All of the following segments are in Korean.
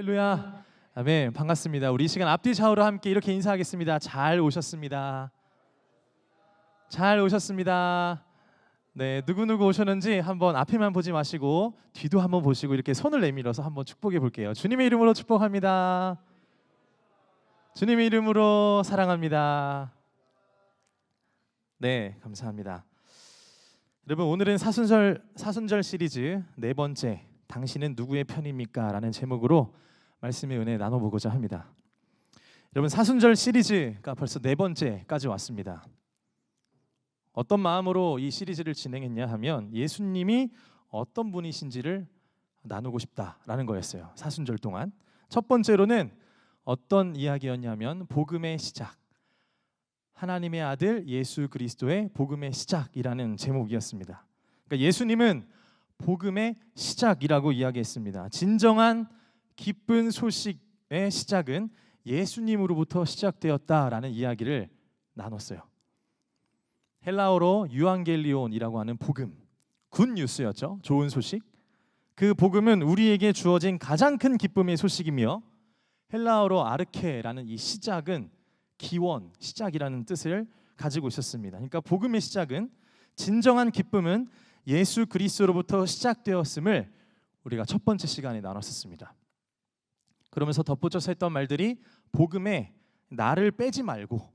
할렐루야. 아멘. 반갑습니다. 우리 이 시간 앞뒤 좌우로 함께 이렇게 인사하겠습니다. 잘 오셨습니다. 잘 오셨습니다. 네, 누구누구 오셨는지 한번 앞에만 보지 마시고 뒤도 한번 보시고 이렇게 손을 내밀어서 한번 축복해 볼게요. 주님의 이름으로 축복합니다. 주님의 이름으로 사랑합니다. 네, 감사합니다. 여러분, 오늘은 사순절 시리즈 네 번째, 당신은 누구의 편입니까? 라는 제목으로 말씀의 은혜 나눠보고자 합니다. 여러분, 사순절 시리즈가 벌써 네 번째까지 왔습니다. 어떤 마음으로 이 시리즈를 진행했냐 하면 예수님이 어떤 분이신지를 나누고 싶다라는 거였어요. 사순절 동안 첫 번째로는 어떤 이야기였냐면 복음의 시작, 하나님의 아들 예수 그리스도의 복음의 시작이라는 제목이었습니다. 그러니까 예수님은 복음의 시작이라고 이야기했습니다. 진정한 기쁜 소식의 시작은 예수님으로부터 시작되었다라는 이야기를 나눴어요. 헬라어로 유앙겔리온이라고 하는 복음, 굿뉴스였죠. 좋은 소식. 그 복음은 우리에게 주어진 가장 큰 기쁨의 소식이며 헬라어로 아르케라는 이 시작은 기원, 시작이라는 뜻을 가지고 있었습니다. 그러니까 복음의 시작은, 진정한 기쁨은 예수 그리스도로부터 시작되었음을 우리가 첫 번째 시간에 나눴었습니다. 그러면서 덧붙여서 했던 말들이 복음에 나를 빼지 말고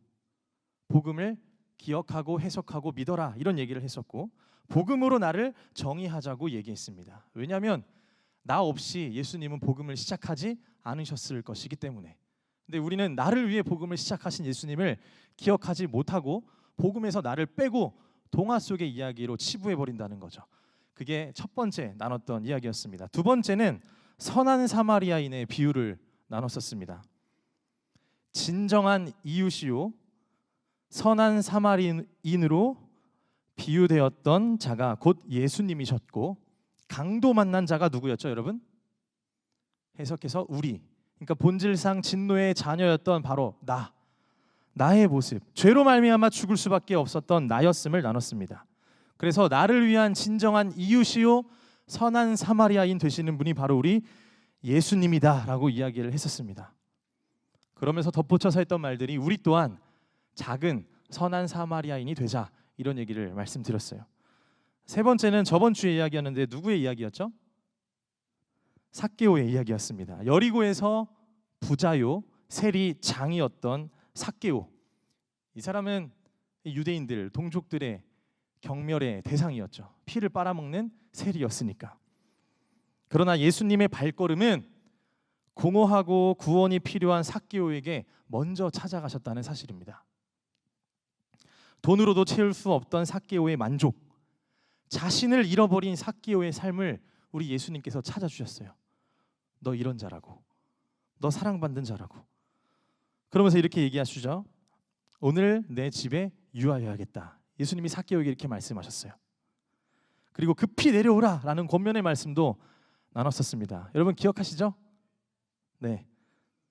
복음을 기억하고 해석하고 믿어라, 이런 얘기를 했었고, 복음으로 나를 정의하자고 얘기했습니다. 왜냐하면 나 없이 예수님은 복음을 시작하지 않으셨을 것이기 때문에. 근데 우리는 나를 위해 복음을 시작하신 예수님을 기억하지 못하고 복음에서 나를 빼고 동화 속의 이야기로 치부해버린다는 거죠. 그게 첫 번째 나눴던 이야기였습니다. 두 번째는 선한 사마리아인의 비유를 나눴었습니다. 진정한 이웃이요 선한 사마리아인으로 비유되었던 자가 곧 예수님이셨고, 강도 만난 자가 누구였죠, 여러분? 해석해서 우리, 그러니까 본질상 진노의 자녀였던 바로 나의 모습, 죄로 말미암아 죽을 수밖에 없었던 나였음을 나눴습니다. 그래서 나를 위한 진정한 이웃이요 선한 사마리아인 되시는 분이 바로 우리 예수님이다라고 이야기를 했었습니다. 그러면서 덧붙여서 했던 말들이 우리 또한 작은 선한 사마리아인이 되자, 이런 얘기를 말씀드렸어요. 세 번째는 저번 주에 이야기였는데 누구의 이야기였죠? 삭개오의 이야기였습니다. 여리고에서 부자요 세리장이었던 삭개오, 이 사람은 유대인들, 동족들의 경멸의 대상이었죠. 피를 빨아먹는 세리였으니까. 그러나 예수님의 발걸음은 공허하고 구원이 필요한 삭개오에게 먼저 찾아가셨다는 사실입니다. 돈으로도 채울 수 없던 삭개오의 만족, 자신을 잃어버린 삭개오의 삶을 우리 예수님께서 찾아주셨어요. 너 이런 자라고, 너 사랑받는 자라고. 그러면서 이렇게 얘기하시죠. 오늘 내 집에 유하여야겠다. 예수님이 삭개오에게 이렇게 말씀하셨어요. 그리고 급히 내려오라 라는 권면의 말씀도 나눴었습니다. 여러분 기억하시죠? 네,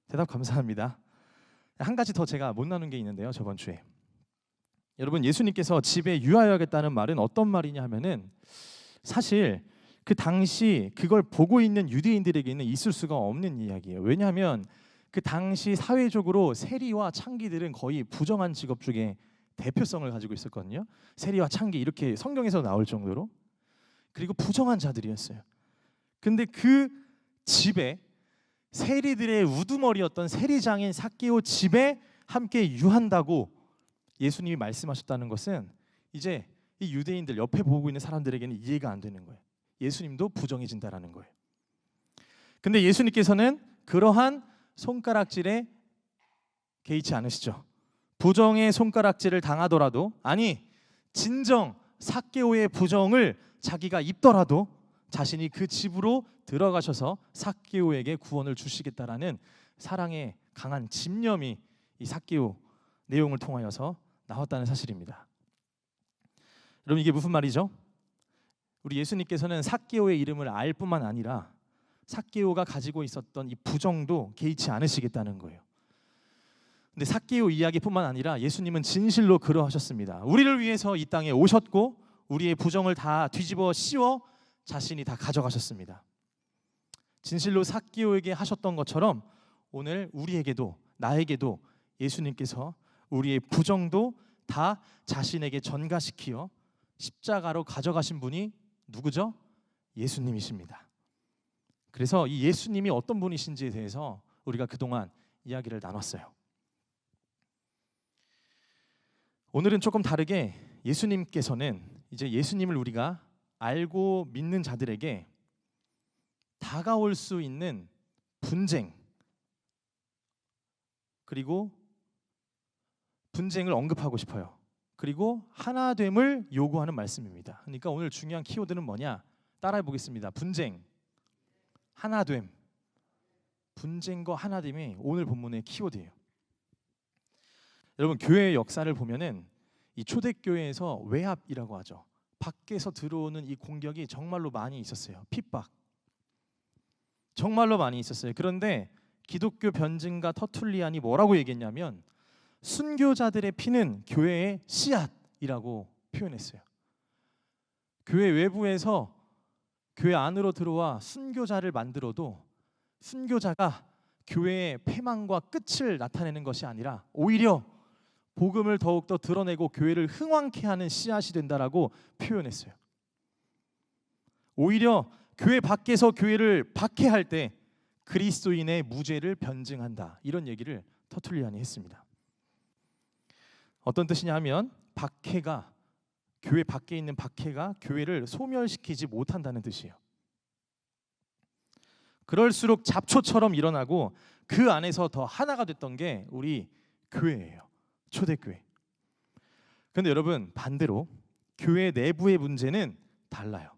대답 감사합니다. 한 가지 더 제가 못 나눈 게 있는데요, 저번 주에. 여러분, 예수님께서 집에 유하여야겠다는 말은 어떤 말이냐 하면은, 사실 그 당시 그걸 보고 있는 유대인들에게는 있을 수가 없는 이야기예요. 왜냐하면 그 당시 사회적으로 세리와 창기들은 거의 부정한 직업 중에 대표성을 가지고 있었거든요. 세리와 창기, 이렇게 성경에서 나올 정도로. 그리고 부정한 자들이었어요. 근데 그 집에, 세리들의 우두머리였던 세리장인 삭개오 집에 함께 유한다고 예수님이 말씀하셨다는 것은, 이제 이 유대인들 옆에 보고 있는 사람들에게는 이해가 안 되는 거예요. 예수님도 부정해진다라는 거예요. 근데 예수님께서는 그러한 손가락질에 개의치 않으시죠. 부정의 손가락질을 당하더라도, 아니 진정 삭개오의 부정을 자기가 입더라도 자신이 그 집으로 들어가셔서 삭개오에게 구원을 주시겠다라는 사랑의 강한 집념이 이 삭개오 내용을 통하여서 나왔다는 사실입니다. 여러분, 이게 무슨 말이죠? 우리 예수님께서는 삭개오의 이름을 알 뿐만 아니라 삭개오가 가지고 있었던 이 부정도 개의치 않으시겠다는 거예요. 근데 삭개오 이야기뿐만 아니라 예수님은 진실로 그러하셨습니다. 우리를 위해서 이 땅에 오셨고 우리의 부정을 다 뒤집어 씌워 자신이 다 가져가셨습니다. 진실로 삭개오에게 하셨던 것처럼 오늘 우리에게도, 나에게도 예수님께서 우리의 부정도 다 자신에게 전가시키어 십자가로 가져가신 분이 누구죠? 예수님이십니다. 그래서 이 예수님이 어떤 분이신지에 대해서 우리가 그동안 이야기를 나눴어요. 오늘은 조금 다르게 예수님께서는 이제 예수님을 우리가 알고 믿는 자들에게 다가올 수 있는 분쟁, 그리고 분쟁을 언급하고 싶어요. 그리고 하나됨을 요구하는 말씀입니다. 그러니까 오늘 중요한 키워드는 뭐냐? 따라해 보겠습니다. 분쟁, 하나됨. 분쟁과 하나됨이 오늘 본문의 키워드예요. 여러분, 교회의 역사를 보면은 이 초대교회에서 외압이라고 하죠. 밖에서 들어오는 이 공격이 정말로 많이 있었어요. 핍박. 정말로 많이 있었어요. 그런데 기독교 변증가 터툴리안이 뭐라고 얘기했냐면 순교자들의 피는 교회의 씨앗이라고 표현했어요. 교회 외부에서 교회 안으로 들어와 순교자를 만들어도 순교자가 교회의 패망과 끝을 나타내는 것이 아니라 오히려 복음을 더욱더 드러내고 교회를 흥왕케 하는 씨앗이 된다라고 표현했어요. 오히려 교회 밖에서 교회를 박해할 때 그리스도인의 무죄를 변증한다, 이런 얘기를 터툴리안이 했습니다. 어떤 뜻이냐 하면 박해가, 교회 밖에 있는 박해가 교회를 소멸시키지 못한다는 뜻이에요. 그럴수록 잡초처럼 일어나고 그 안에서 더 하나가 됐던 게 우리 교회예요. 초대교회. 그런데 여러분, 반대로 교회 내부의 문제는 달라요.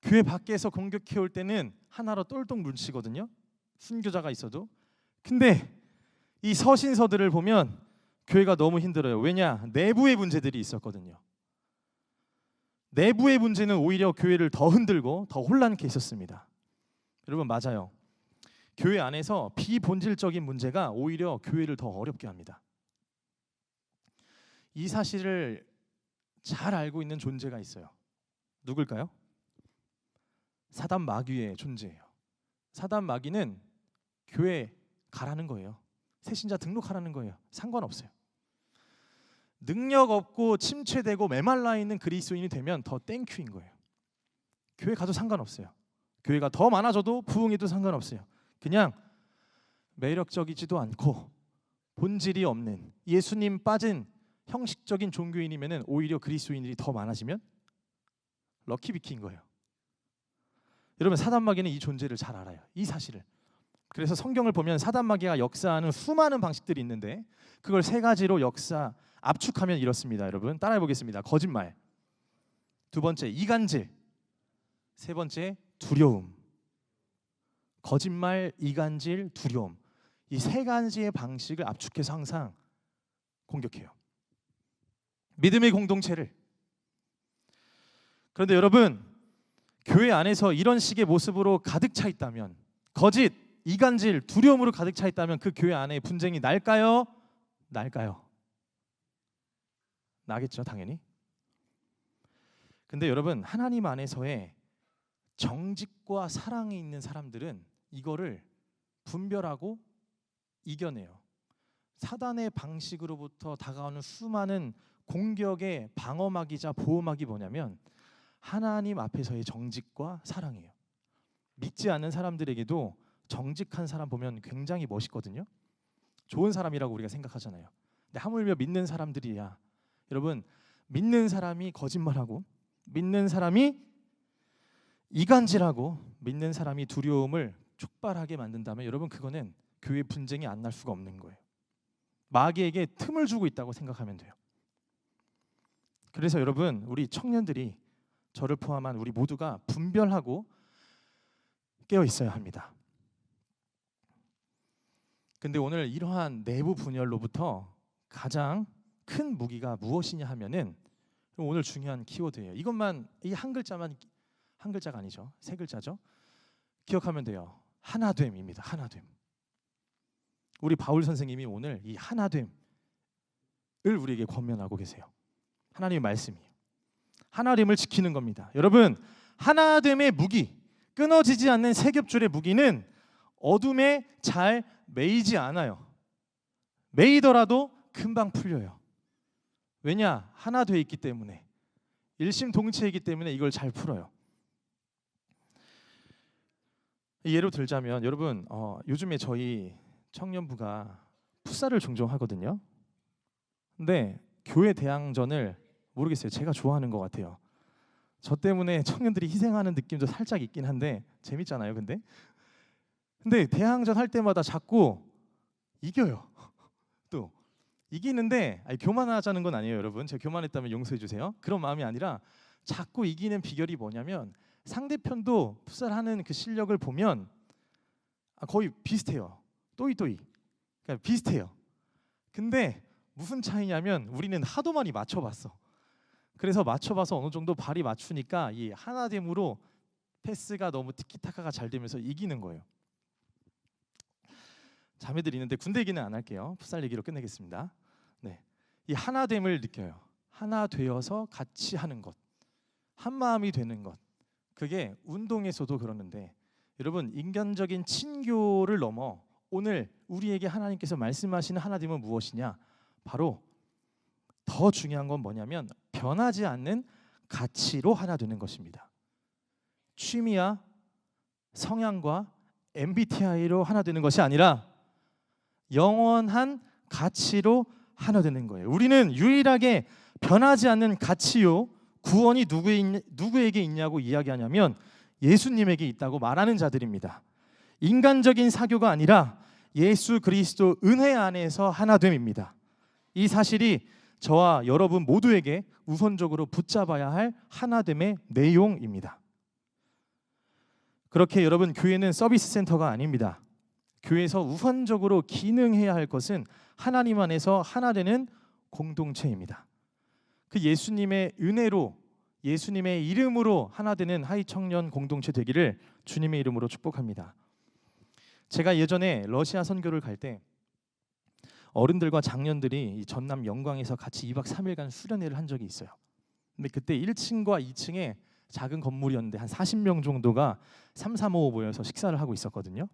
교회 밖에서 공격해 올 때는 하나로 똘똘 뭉치거든요. 순교자가 있어도. 근데 이 서신서들을 보면 교회가 너무 힘들어요. 왜냐? 내부의 문제들이 있었거든요. 내부의 문제는 오히려 교회를 더 흔들고 더 혼란케 했었습니다. 여러분, 맞아요. 교회 안에서 비본질적인 문제가 오히려 교회를 더 어렵게 합니다. 이 사실을 잘 알고 있는 존재가 있어요. 누굴까요? 사단 마귀의 존재예요. 사단 마귀는 교회 가라는 거예요. 새신자 등록하라는 거예요. 상관없어요. 능력 없고 침체되고 메말라 있는 그리스도인이 되면 더 땡큐인 거예요. 교회 가도 상관없어요. 교회가 더 많아져도 부흥해도 상관없어요. 그냥 매력적이지도 않고 본질이 없는 예수님 빠진 형식적인 종교인이면은 오히려 그리스도인들이 더 많아지면 럭키비키인 거예요. 여러분, 사단마귀는 이 존재를 잘 알아요. 이 사실을. 그래서 성경을 보면 사단마귀가 역사하는 수많은 방식들이 있는데 그걸 세 가지로 압축하면 이렇습니다. 여러분, 따라해 보겠습니다. 거짓말, 두 번째 이간질, 세 번째 두려움. 거짓말, 이간질, 두려움. 이 세 가지의 방식을 압축해서 항상 공격해요. 믿음의 공동체를. 그런데 여러분, 교회 안에서 이런 식의 모습으로 가득 차 있다면, 거짓, 이간질, 두려움으로 가득 차 있다면 그 교회 안에 분쟁이 날까요? 날까요? 나겠죠, 당연히. 근데 여러분, 하나님 안에서의 정직과 사랑이 있는 사람들은 이거를 분별하고 이겨내요. 사단의 방식으로부터 다가오는 수많은 공격의 방어막이자 보호막이 뭐냐면 하나님 앞에서의 정직과 사랑이에요. 믿지 않는 사람들에게도 정직한 사람 보면 굉장히 멋있거든요. 좋은 사람이라고 우리가 생각하잖아요. 근데 하물며 믿는 사람들이야. 여러분, 믿는 사람이 거짓말하고 믿는 사람이 이간질하고 믿는 사람이 두려움을 촉발하게 만든다면 여러분, 그거는 교회 분쟁이 안 날 수가 없는 거예요. 마귀에게 틈을 주고 있다고 생각하면 돼요. 그래서 여러분, 우리 청년들이, 저를 포함한 우리 모두가 분별하고 깨어 있어야 합니다. 근데 오늘 이러한 내부 분열로부터 가장 큰 무기가 무엇이냐 하면은 오늘 중요한 키워드예요. 이것만, 이 한 글자만, 한 글자가 아니죠. 세 글자죠. 기억하면 돼요. 하나됨입니다. 하나됨. 우리 바울 선생님이 오늘 이 하나됨을 우리에게 권면하고 계세요. 하나님의 말씀이에요. 하나됨을 지키는 겁니다. 여러분, 하나됨의 무기, 끊어지지 않는 세 겹줄의 무기는 어둠에 잘 매이지 않아요. 매이더라도 금방 풀려요. 왜냐? 하나 돼 있기 때문에, 일심동체이기 때문에 이걸 잘 풀어요. 예로 들자면 여러분, 요즘에 저희 청년부가 풋살을 종종 하거든요. 근데 교회 대항전을 모르겠어요. 제가 좋아하는 것 같아요. 저 때문에 청년들이 희생하는 느낌도 살짝 있긴 한데 재밌잖아요. 근데 대항전 할 때마다 자꾸 이겨요. 또 이기는데, 교만하자는 건 아니에요, 여러분. 제가 교만했다면 용서해 주세요. 그런 마음이 아니라 자꾸 이기는 비결이 뭐냐면, 상대편도 풋살하는 그 실력을 보면 거의 비슷해요. 또이또이. 그러니까 비슷해요. 근데 무슨 차이냐면 우리는 하도 많이 맞춰봤어. 그래서 맞춰봐서 어느 정도 발이 맞추니까 이 하나됨으로 패스가 너무 티키타카가 잘 되면서 이기는 거예요. 자매들이 있는데 군대 얘기는 안 할게요. 풋살 얘기로 끝내겠습니다. 네, 이 하나됨을 느껴요. 하나 되어서 같이 하는 것, 한 마음이 되는 것. 그게 운동에서도 그러는데, 여러분, 인간적인 친교를 넘어 오늘 우리에게 하나님께서 말씀하시는 하나됨은 무엇이냐? 바로 더 중요한 건 뭐냐면 변하지 않는 가치로 하나 되는 것입니다. 취미와 성향과 MBTI로 하나 되는 것이 아니라 영원한 가치로 하나 되는 거예요. 우리는 유일하게 변하지 않는 가치요, 구원이 누구에게 있냐고 이야기하냐면 예수님에게 있다고 말하는 자들입니다. 인간적인 사교가 아니라 예수 그리스도 은혜 안에서 하나됨입니다. 이 사실이 저와 여러분 모두에게 우선적으로 붙잡아야 할 하나됨의 내용입니다. 그렇게 여러분, 교회는 서비스 센터가 아닙니다. 교회에서 우선적으로 기능해야 할 것은 하나님 안에서 하나 되는 공동체입니다. 그 예수님의 은혜로, 예수님의 이름으로 하나 되는 하이청년 공동체 되기를 주님의 이름으로 축복합니다. 제가 예전에 러시아 선교를 갈 때 어른들과 장년들이 이 전남 영광에서 같이 2박 3일간 수련회를 한 적이 있어요. 근데 그때 1층과 2층에 작은 건물이었는데 한 40명 정도가 335 모여서 식사를 하고 있었거든요.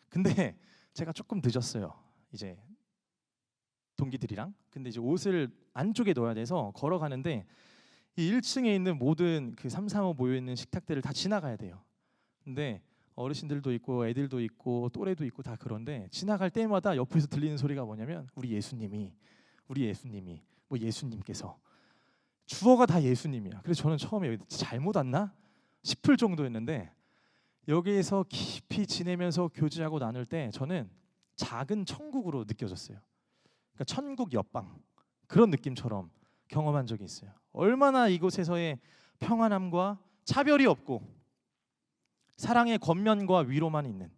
근데 제가 조금 늦었어요. 이제 동기들이랑. 근데 이제 옷을 안쪽에 넣어야 돼서 걸어가는데 이 1층에 있는 모든 그 335 모여 있는 식탁들을 다 지나가야 돼요. 근데 어르신들도 있고 애들도 있고 또래도 있고 다 그런데 지나갈 때마다 옆에서 들리는 소리가 뭐냐면 우리 예수님이 뭐 예수님께서, 주어가 다 예수님이야. 그래서 저는 처음에 여기 잘못 왔나 싶을 정도였는데, 여기에서 깊이 지내면서 교제하고 나눌 때 저는 작은 천국으로 느껴졌어요. 그러니까 천국 옆방, 그런 느낌처럼 경험한 적이 있어요. 얼마나 이곳에서의 평안함과 차별이 없고 사랑의 겉면과 위로만 있는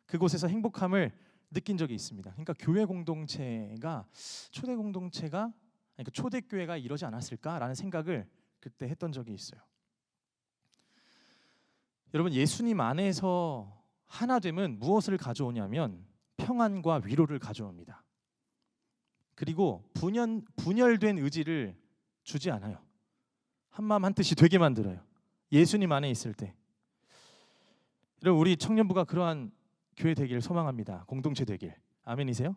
그곳에서 행복함을 느낀 적이 있습니다. 그러니까 교회 공동체가, 초대 공동체가, 그러니까 초대교회가 이러지 않았을까라는 생각을 그때 했던 적이 있어요. 여러분, 예수님 안에서 하나됨은 무엇을 가져오냐면 평안과 위로를 가져옵니다. 그리고 분열된 의지를 주지 않아요. 한마음 한뜻이 되게 만들어요. 예수님 안에 있을 때. 여러분, 우리 청년부가 그러한 교회 되기를 소망합니다. 공동체 되길. 아멘이세요?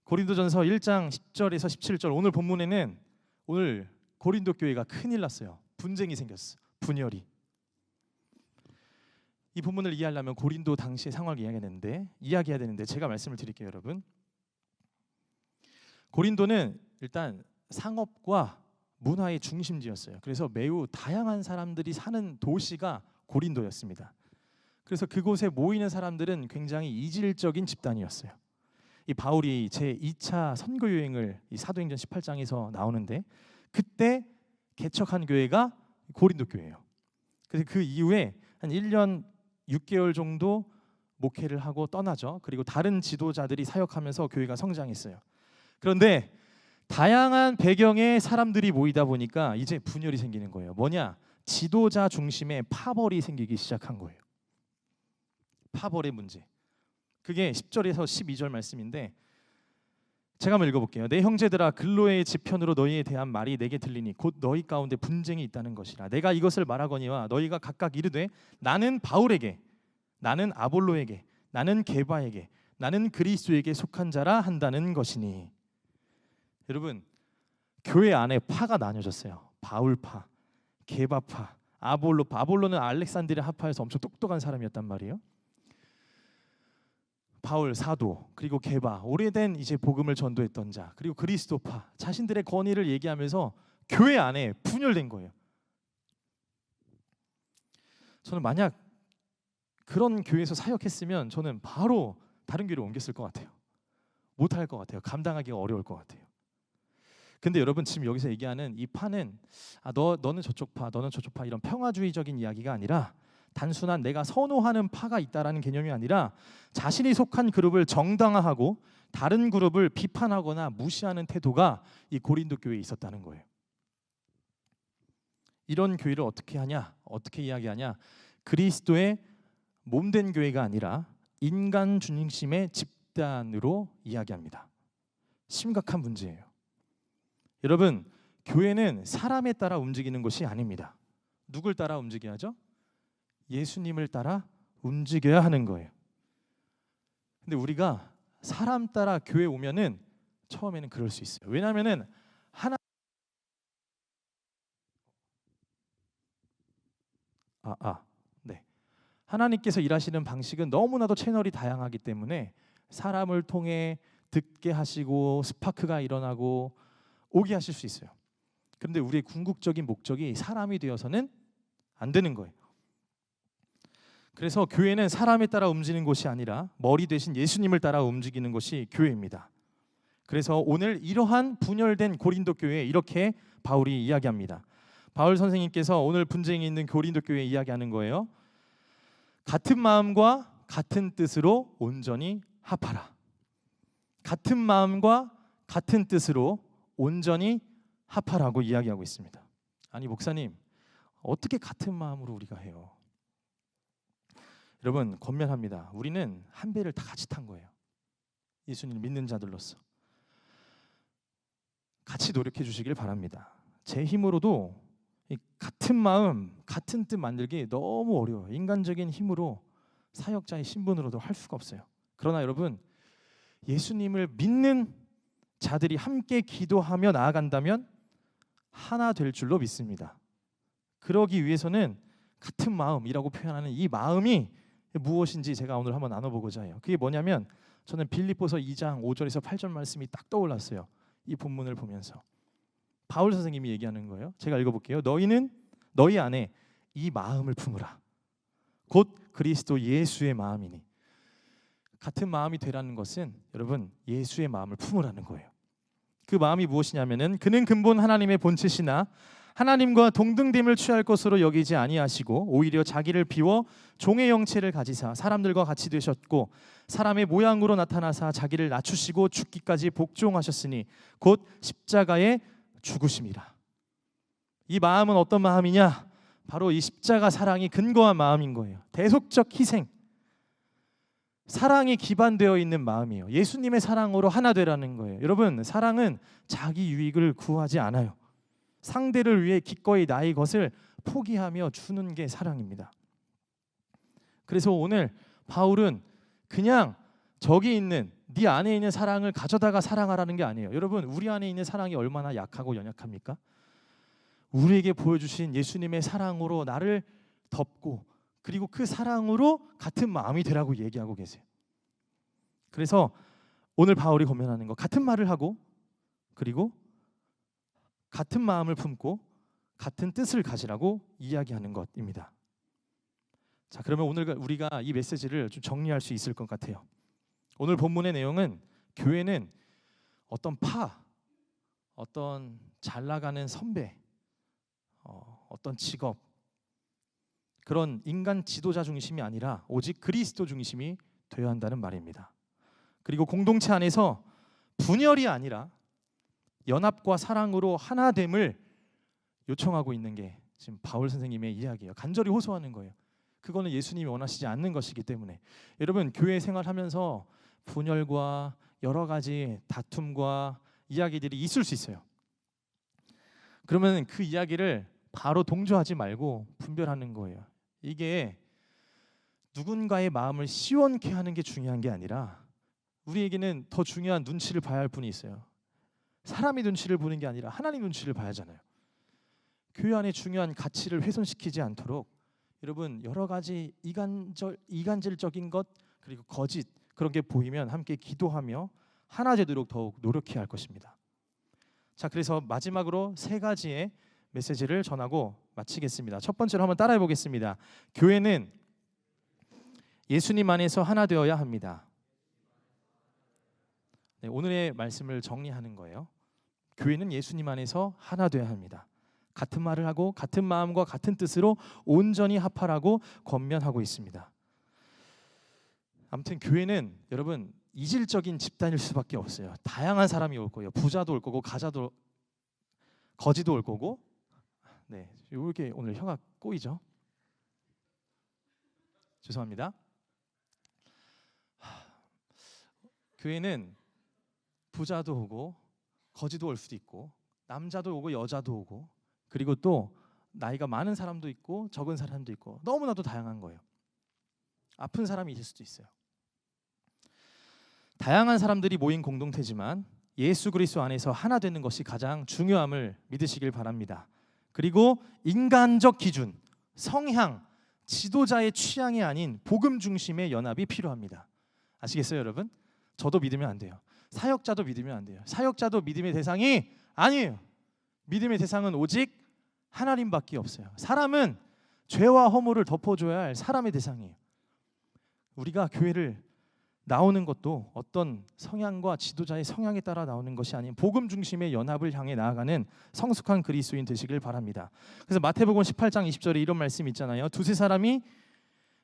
고린도전서 1장 10절에서 17절, 오늘 본문에는 오늘 고린도 교회가 큰일 났어요. 분쟁이 생겼어. 분열이. 이 본문을 이해하려면 고린도 당시의 상황을 이야기해야 되는데 제가 말씀을 드릴게요, 여러분. 고린도는 일단 상업과 문화의 중심지였어요. 그래서 매우 다양한 사람들이 사는 도시가 고린도였습니다. 그래서 그곳에 모이는 사람들은 굉장히 이질적인 집단이었어요. 이 바울이 제2차 선교 여행을 이 사도행전 18장에서 나오는데 그때 개척한 교회가 고린도 교회예요. 그래서 그 이후에 한 1년 6개월 정도 목회를 하고 떠나죠. 그리고 다른 지도자들이 사역하면서 교회가 성장했어요. 그런데 다양한 배경의 사람들이 모이다 보니까 이제 분열이 생기는 거예요. 뭐냐? 지도자 중심의 파벌이 생기기 시작한 거예요. 파벌의 문제. 그게 10절에서 12절 말씀인데, 제가 한번 읽어볼게요. 내 형제들아, 근로의 지편으로 너희에 대한 말이 내게 들리니 곧 너희 가운데 분쟁이 있다는 것이라. 내가 이것을 말하거니와 너희가 각각 이르되 나는 바울에게, 나는 아볼로에게, 나는 게바에게, 나는 그리스도에게 속한 자라 한다는 것이니. 여러분, 교회 안에 파가 나뉘어졌어요. 바울파, 게바파, 아볼로파. 아볼로는 알렉산드리아 하파에서 엄청 똑똑한 사람이었단 말이에요. 바울 사도, 그리고 게바, 오래된 이제 복음을 전도했던 자, 그리고 그리스도파, 자신들의 권위를 얘기하면서 교회 안에 분열된 거예요. 저는 만약 그런 교회에서 사역했으면 저는 바로 다른 교회로 옮겼을 것 같아요. 못할 것 같아요. 감당하기가 어려울 것 같아요. 근데 여러분, 지금 여기서 얘기하는 이 파는 너는 저쪽 파, 너는 저쪽 파, 이런 평화주의적인 이야기가 아니라, 단순한 내가 선호하는 파가 있다라는 개념이 아니라 자신이 속한 그룹을 정당화하고 다른 그룹을 비판하거나 무시하는 태도가 이 고린도 교회에 있었다는 거예요. 이런 교회를 어떻게 하냐? 어떻게 이야기하냐? 그리스도의 몸된 교회가 아니라 인간 중심의 집단으로 이야기합니다. 심각한 문제예요. 여러분, 교회는 사람에 따라 움직이는 것이 아닙니다. 누굴 따라 움직여야죠? 예수님을 따라 움직여야 하는 거예요. 근데 우리가 사람 따라 교회 오면은 처음에는 그럴 수 있어요. 왜냐하면은 하나님께서 일하시는 방식은 너무나도 채널이 다양하기 때문에 사람을 통해 듣게 하시고 스파크가 일어나고 오게 하실 수 있어요. 그런데 우리의 궁극적인 목적이 사람이 되어서는 안 되는 거예요. 그래서 교회는 사람에 따라 움직이는 곳이 아니라 머리 대신 예수님을 따라 움직이는 것이 교회입니다. 그래서 오늘 이러한 분열된 고린도 교회에 이렇게 바울이 이야기합니다. 바울 선생님께서 오늘 분쟁이 있는 고린도 교회에 이야기하는 거예요. 같은 마음과 같은 뜻으로 온전히 합하라. 같은 마음과 같은 뜻으로 온전히 합하라고 이야기하고 있습니다. 아니 목사님, 어떻게 같은 마음으로 우리가 해요? 여러분, 권면합니다. 우리는 한 배를 다 같이 탄 거예요. 예수님 믿는 자들로서 같이 노력해 주시길 바랍니다. 제 힘으로도 같은 마음, 같은 뜻 만들기 너무 어려워요. 인간적인 힘으로, 사역자의 신분으로도 할 수가 없어요. 그러나 여러분, 예수님을 믿는 자들이 함께 기도하며 나아간다면 하나 될 줄로 믿습니다. 그러기 위해서는 같은 마음이라고 표현하는 이 마음이 무엇인지 제가 오늘 한번 나눠보고자 해요. 그게 뭐냐면, 저는 빌립보서 2장 5절에서 8절 말씀이 딱 떠올랐어요. 이 본문을 보면서 바울 선생님이 얘기하는 거예요. 제가 읽어볼게요. 너희는 너희 안에 이 마음을 품으라. 곧 그리스도 예수의 마음이니. 같은 마음이 되라는 것은 여러분, 예수의 마음을 품으라는 거예요. 그 마음이 무엇이냐면은, 그는 근본 하나님의 본체시나 하나님과 동등됨을 취할 것으로 여기지 아니하시고 오히려 자기를 비워 종의 형체를 가지사 사람들과 같이 되셨고 사람의 모양으로 나타나사 자기를 낮추시고 죽기까지 복종하셨으니 곧 십자가에 죽으심이라. 이 마음은 어떤 마음이냐? 바로 이 십자가 사랑이 근거한 마음인 거예요. 대속적 희생, 사랑이 기반되어 있는 마음이에요. 예수님의 사랑으로 하나 되라는 거예요. 여러분, 사랑은 자기 유익을 구하지 않아요. 상대를 위해 기꺼이 나의 것을 포기하며 주는 게 사랑입니다. 그래서 오늘 바울은 그냥 저기 있는 네 안에 있는 사랑을 가져다가 사랑하라는 게 아니에요. 여러분, 우리 안에 있는 사랑이 얼마나 약하고 연약합니까? 우리에게 보여주신 예수님의 사랑으로 나를 덮고, 그리고 그 사랑으로 같은 마음이 되라고 얘기하고 계세요. 그래서 오늘 바울이 권면하는 거, 같은 말을 하고, 그리고 같은 마음을 품고 같은 뜻을 가지라고 이야기하는 것입니다. 자, 그러면 오늘 우리가 이 메시지를 좀 정리할 수 있을 것 같아요. 오늘 본문의 내용은 교회는 어떤 파, 어떤 잘 나가는 선배, 어떤 직업, 그런 인간 지도자 중심이 아니라 오직 그리스도 중심이 되어야 한다는 말입니다. 그리고 공동체 안에서 분열이 아니라 연합과 사랑으로 하나됨을 요청하고 있는 게 지금 바울 선생님의 이야기예요. 간절히 호소하는 거예요. 그거는 예수님이 원하시지 않는 것이기 때문에. 여러분, 교회 생활하면서 분열과 여러 가지 다툼과 이야기들이 있을 수 있어요. 그러면 그 이야기를 바로 동조하지 말고 분별하는 거예요. 이게 누군가의 마음을 시원케 하는 게 중요한 게 아니라 우리에게는 더 중요한 눈치를 봐야 할 분이 있어요. 사람이 눈치를 보는 게 아니라 하나님 눈치를 봐야 하잖아요. 교회 안에 중요한 가치를 훼손시키지 않도록 여러분 여러 가지 이간질적인 것 그리고 거짓 그런 게 보이면 함께 기도하며 하나 되도록 더욱 노력해야 할 것입니다. 자, 그래서 마지막으로 세 가지의 메시지를 전하고 마치겠습니다. 첫 번째로 한번 따라해 보겠습니다. 교회는 예수님 안에서 하나 되어야 합니다. 네, 오늘의 말씀을 정리하는 거예요. 교회는 예수님 안에서 하나 되어야 합니다. 같은 말을 하고 같은 마음과 같은 뜻으로 온전히 합하라고 권면하고 있습니다. 아무튼 교회는 여러분 이질적인 집단일 수밖에 없어요. 다양한 사람이 올 거예요. 부자도 올 거고 거지도 올 거고. 네, 이렇게 오늘 혀가 꼬이죠. 죄송합니다. 교회는 부자도 오고 거지도 올 수도 있고 남자도 오고 여자도 오고 그리고 또 나이가 많은 사람도 있고 적은 사람도 있고 너무나도 다양한 거예요. 아픈 사람이 있을 수도 있어요. 다양한 사람들이 모인 공동체지만 예수 그리스도 안에서 하나 되는 것이 가장 중요함을 믿으시길 바랍니다. 그리고 인간적 기준, 성향, 지도자의 취향이 아닌 복음 중심의 연합이 필요합니다. 아시겠어요, 여러분? 저도 믿으면 안 돼요. 사역자도 믿으면 안 돼요. 사역자도 믿음의 대상이 아니에요. 믿음의 대상은 오직 하나님밖에 없어요. 사람은 죄와 허물을 덮어줘야 할 사람의 대상이에요. 우리가 교회를 나오는 것도 어떤 성향과 지도자의 성향에 따라 나오는 것이 아닌 복음 중심의 연합을 향해 나아가는 성숙한 그리스도인 되시길 바랍니다. 그래서 마태복음 18장 20절에 이런 말씀이 있잖아요. 두세 사람이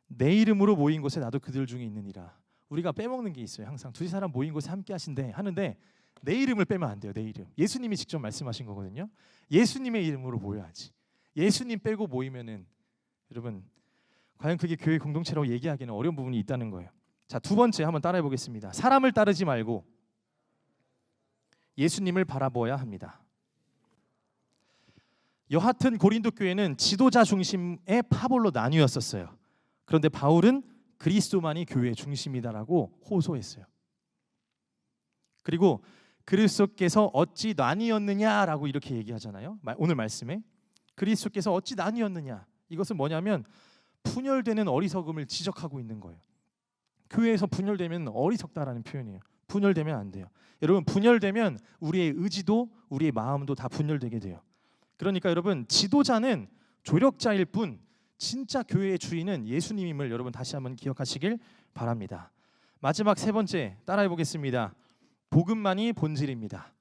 내 이름으로 모인 곳에 나도 그들 중에 있느니라. 우리가 빼먹는 게 있어요. 항상 두세 사람 모인 곳에 함께 하는데 내 이름을 빼면 안 돼요. 내 이름. 예수님이 직접 말씀하신 거거든요. 예수님의 이름으로 모여야지. 예수님 빼고 모이면은 여러분 과연 그게 교회 공동체라고 얘기하기는 어려운 부분이 있다는 거예요. 자, 두 번째 한번 따라해 보겠습니다. 사람을 따르지 말고 예수님을 바라보아야 합니다. 여하튼 고린도 교회는 지도자 중심의 파벌로 나뉘었었어요. 그런데 바울은 그리스도만이 교회의 중심이다라고 호소했어요. 그리고 그리스도께서 어찌 나뉘었느냐라고 이렇게 얘기하잖아요. 오늘 말씀에 그리스도께서 어찌 나뉘었느냐, 이것은 뭐냐면 분열되는 어리석음을 지적하고 있는 거예요. 교회에서 분열되면 어리석다라는 표현이에요. 분열되면 안 돼요. 여러분, 분열되면 우리의 의지도 우리의 마음도 다 분열되게 돼요. 그러니까 여러분, 지도자는 조력자일 뿐 진짜 교회의 주인은 예수님임을 여러분 다시 한번 기억하시길 바랍니다. 마지막 세 번째 따라해 보겠습니다. 복음만이 본질입니다.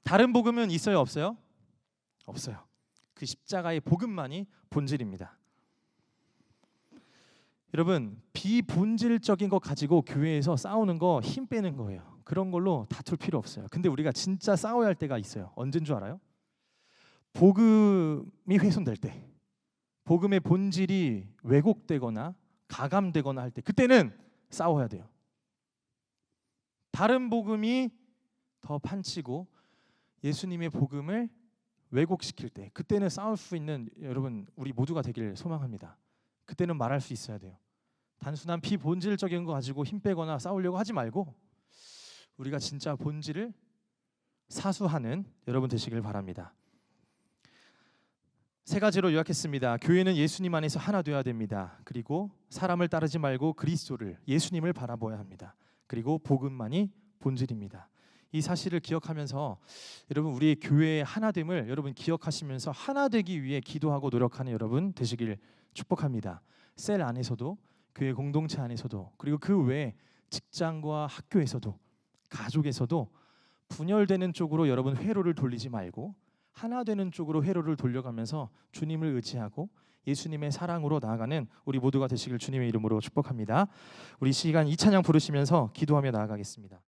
다른 복음은 있어요, 없어요? 없어요. 그 십자가의 복음만이 본질입니다. 여러분, 비본질적인 거 가지고 교회에서 싸우는 거 힘 빼는 거예요. 그런 걸로 다툴 필요 없어요. 근데 우리가 진짜 싸워야 할 때가 있어요. 언제인 줄 알아요? 복음이 훼손될 때, 복음의 본질이 왜곡되거나 가감되거나 할 때, 그때는 싸워야 돼요. 다른 복음이 더 판치고 예수님의 복음을 왜곡시킬 때, 그때는 싸울 수 있는 여러분 우리 모두가 되길 소망합니다. 그때는 말할 수 있어야 돼요. 단순한 비본질적인 거 가지고 힘 빼거나 싸우려고 하지 말고 우리가 진짜 본질을 사수하는 여러분 되시길 바랍니다. 세 가지로 요약했습니다. 교회는 예수님 안에서 하나 되어야 됩니다. 그리고 사람을 따르지 말고 그리스도를, 예수님을 바라보아야 합니다. 그리고 복음만이 본질입니다. 이 사실을 기억하면서 여러분 우리의 교회의 하나됨을 여러분 기억하시면서 하나 되기 위해 기도하고 노력하는 여러분 되시길 축복합니다. 셀 안에서도, 교회 공동체 안에서도, 그리고 그 외에 직장과 학교에서도, 가족에서도 분열되는 쪽으로 여러분 회로를 돌리지 말고 하나 되는 쪽으로 회로를 돌려가면서 주님을 의지하고 예수님의 사랑으로 나아가는 우리 모두가 되시길 주님의 이름으로 축복합니다. 우리 시간 이 찬양 부르시면서 기도하며 나아가겠습니다.